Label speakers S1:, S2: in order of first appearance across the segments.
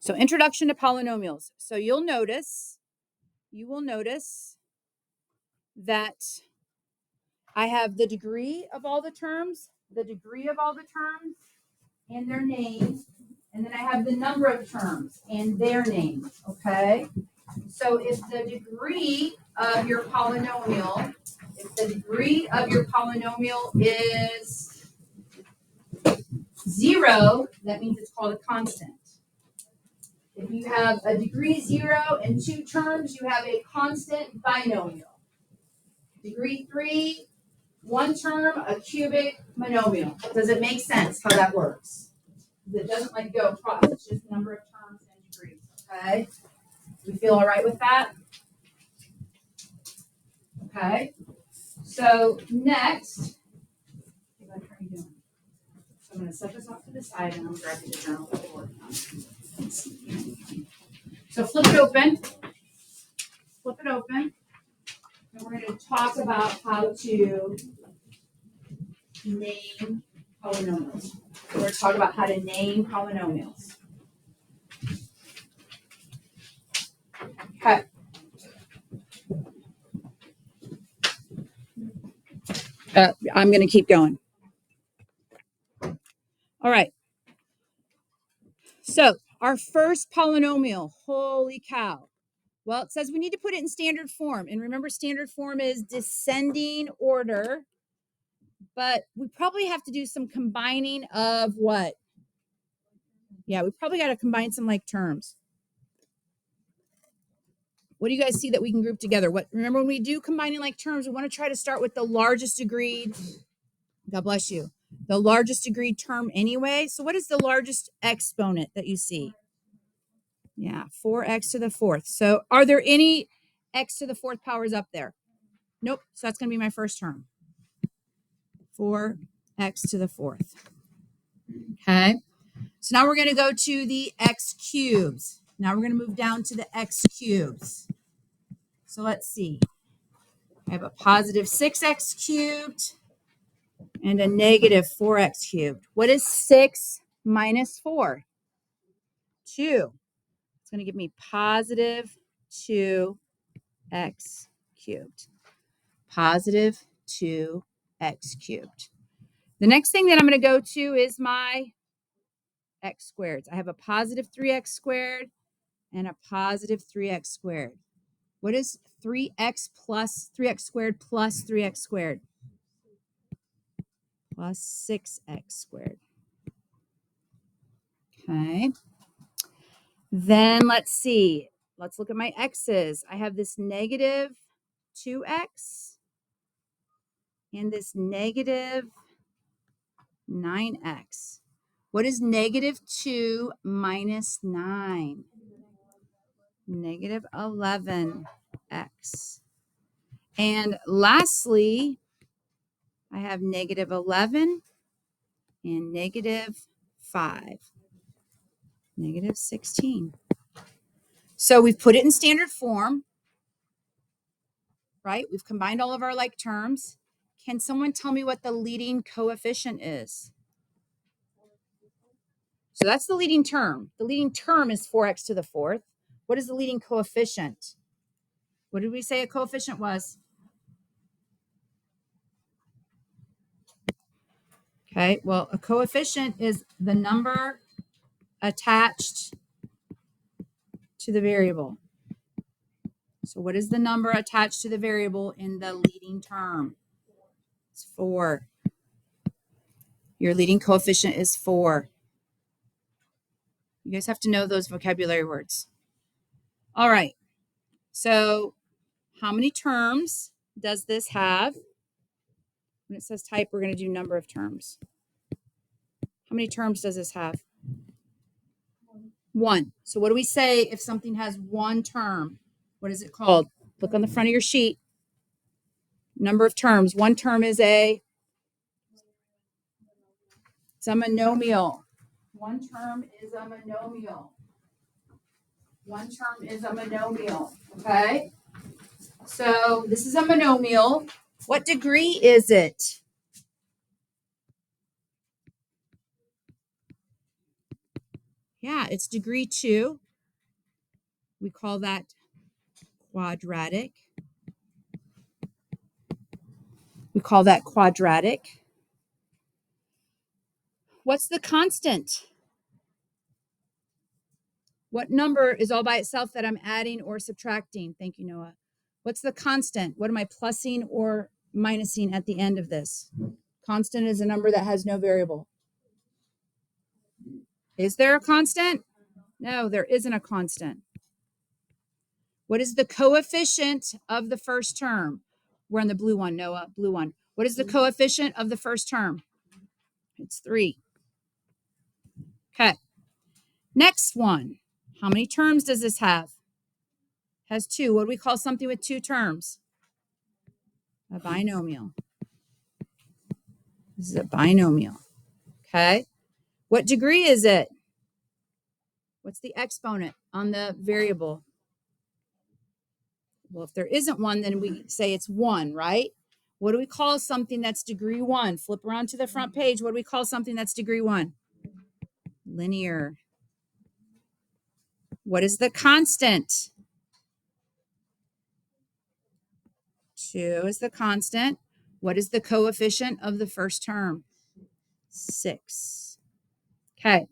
S1: So introduction to polynomials. So you will notice that I have the degree of all the terms, and their names, and then I have the number of terms and their names, okay? So if the degree of your polynomial is 0, that means it's called a constant. If you have a degree 0 and 2 terms, you have a constant binomial. Degree 3, 1 term, a cubic monomial. Does it make sense how that works? It doesn't like go across, it's just number of terms and degrees, okay? We feel all right with that? Okay. So next, how are you doing? So I'm going to set this off to the side and I'm grabbing the journal that we're working on. So flip it open. And we're going to talk about how to name polynomials. We're going to talk about how to name polynomials. Okay. I'm going to keep going. All right. So our first polynomial, holy cow. Well, it says we need to put it in standard form. And remember, standard form is descending order. But we probably have to do some combining of what? Yeah, we probably got to combine some like terms. What do you guys see that we can group together? Remember when we do combining like terms, we want to try to start with the largest agreed. God bless you. The largest agreed term anyway. So what is the largest exponent that you see? Yeah, 4x to the 4th. So are there any x to the 4th powers up there? Nope. So that's going to be my first term. 4x to the 4th. Okay. So now we're going to go to the x cubes. Now we're going to move down to the x cubes. So let's see. I have a positive 6x cubed and a negative 4x cubed. What is 6 minus 4? 2. It's going to give me positive 2x cubed. Positive 2x cubed. The next thing that I'm going to go to is my x squareds. I have a positive 3x squared and a positive 3x squared. What is 3x squared plus 3x squared? Plus 6x squared. Okay. Then let's see. Let's look at my x's. I have this negative 2x and this negative 9x. What is negative 2 minus 9? Negative 11x. And lastly, I have negative 11 and negative 5. Negative 16. So we've put it in standard form, right? We've combined all of our like terms. Can someone tell me what the leading coefficient is? So that's the leading term. The leading term is 4x to the 4th. What is the leading coefficient? What did we say a coefficient was? Okay, well, a coefficient is the number attached to the variable. So what is the number attached to the variable in the leading term? It's 4. Your leading coefficient is 4. You guys have to know those vocabulary words. All right. So how many terms does this have? When it says type, we're going to do number of terms. How many terms does this have? 1. So what do we say if something has 1 term? What is it called? Look on the front of your sheet. Number of terms. 1 term is it's a monomial. 1 term is a monomial. 1 term is a monomial. Okay? So this is a monomial. What degree is it? Yeah, it's degree 2. We call that quadratic. We call that quadratic. What's the constant? What number is all by itself that I'm adding or subtracting? Thank you, Noah. What's the constant? What am I plussing or minusing at the end of this? Constant is a number that has no variable. Is there a constant? No, there isn't a constant. What is the coefficient of the first term? We're on the blue one, Noah, blue one. What is the coefficient of the first term? It's 3. Okay. Next one. How many terms does this have? Has 2. What do we call something with 2 terms? A binomial. This is a binomial. Okay. What degree is it? What's the exponent on the variable? Well, if there isn't one, then we say it's 1, right? What do we call something that's degree 1? Flip around to the front page. What do we call something that's degree 1? Linear. What is the constant? 2 is the constant. What is the coefficient of the first term? 6. Okay.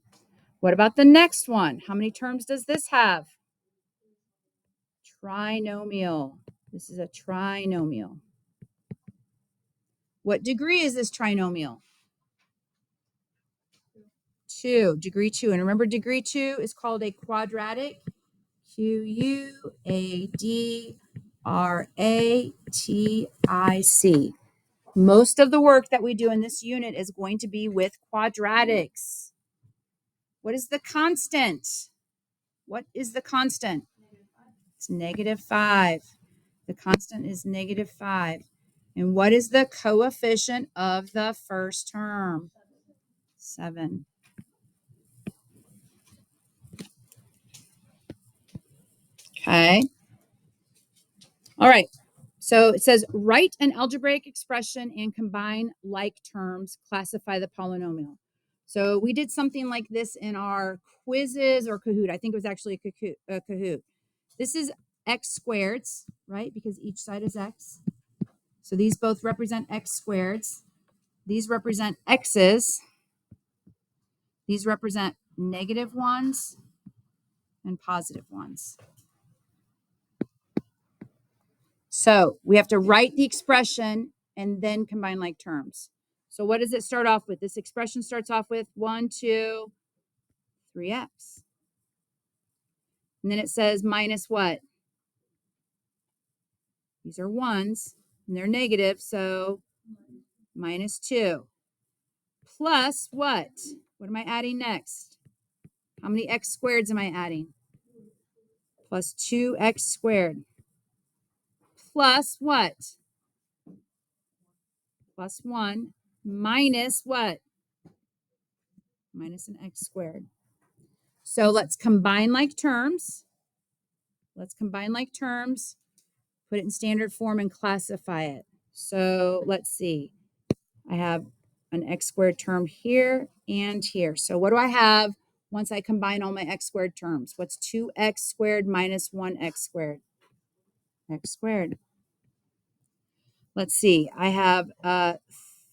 S1: What about the next one? How many terms does this have? Trinomial. This is a trinomial. What degree is this trinomial? 2, degree 2. And remember, degree 2 is called a quadratic. Quadratic. Most of the work that we do in this unit is going to be with quadratics. What is the constant? What is the constant? It's -5. The constant is -5. And what is the coefficient of the first term? 7. Okay. All right. So it says, write an algebraic expression and combine like terms, classify the polynomial. So we did something like this in our quizzes or Kahoot. I think it was actually a Kahoot. This is x squareds, right? Because each side is x. So these both represent x squareds. These represent x's. These represent negative ones and positive ones. So we have to write the expression and then combine like terms. So what does it start off with? This expression starts off with 1, 2, 3x. And then it says minus what? These are ones and they're negative, so minus 2. Plus what? What am I adding next? How many x squareds am I adding? Plus 2x squared. Plus what? Plus 1 minus what? Minus an x squared. So let's combine like terms. Let's combine like terms, put it in standard form, and classify it. So let's see. I have an x squared term here and here. So what do I have once I combine all my x squared terms? What's 2x squared minus 1x squared? X squared. Let's see. I have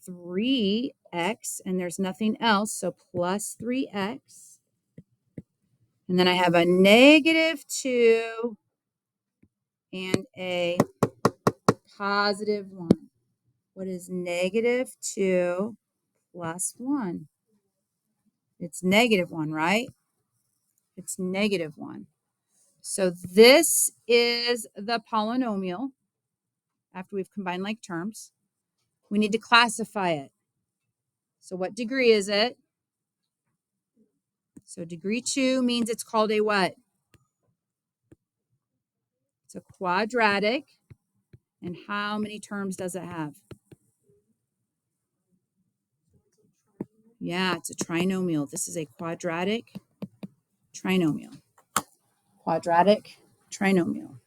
S1: 3x, and there's nothing else, so plus 3x. And then I have a -2 and a +1. What is -2 plus 1? It's -1, right? It's -1. So this is the polynomial after we've combined like terms. We need to classify it. So what degree is it? So degree 2 means it's called a what? It's a quadratic. And how many terms does it have? Yeah, it's a trinomial. This is a quadratic trinomial. Quadratic trinomial.